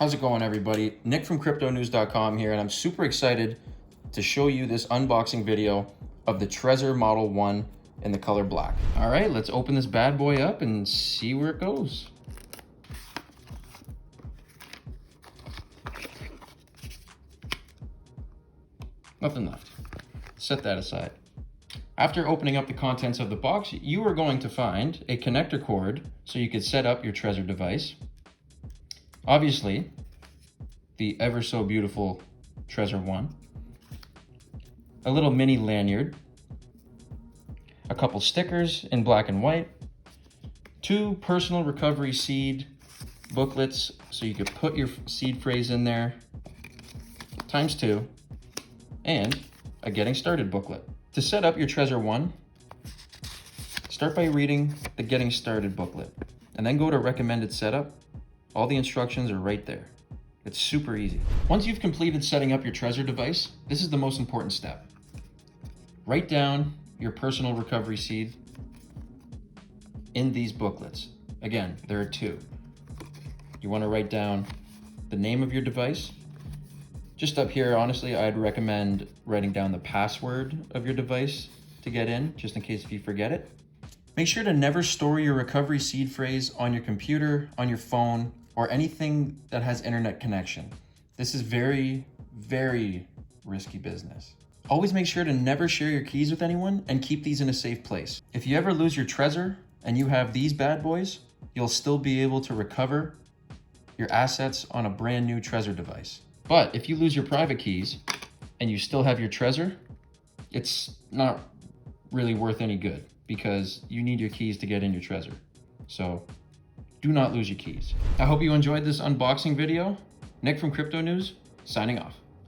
How's it going, everybody? Nick from cryptonews.com here, and I'm super excited to show you this unboxing video of the Trezor Model One in the color black. All right, let's open this bad boy up and see where it goes. Nothing left. Set that aside. After opening up the contents of the box, you are going to find a connector cord so you could set up your Trezor device. Obviously, the ever so beautiful Trezor One, a little mini lanyard, a couple stickers in black and white, 2 personal recovery seed booklets so you could put your seed phrase in there, ×2, and a getting started booklet. To set up your Trezor One, start by reading the getting started booklet and then go to recommended setup. All the instructions are right there. It's super easy. Once you've completed setting up your Trezor device, this is the most important step. Write down your personal recovery seed in these booklets. Again, there are 2. You want to write down the name of your device. Just up here, honestly, I'd recommend writing down the password of your device to get in, just in case if you forget it. Make sure to never store your recovery seed phrase on your computer, on your phone, or anything that has internet connection. This is very, very risky business. Always make sure to never share your keys with anyone and keep these in a safe place. If you ever lose your Trezor and you have these bad boys, you'll still be able to recover your assets on a brand new Trezor device. But if you lose your private keys and you still have your Trezor, it's not really worth any good because you need your keys to get in your Trezor. So do not lose your keys. I hope you enjoyed this unboxing video. Nick from Crypto News, signing off.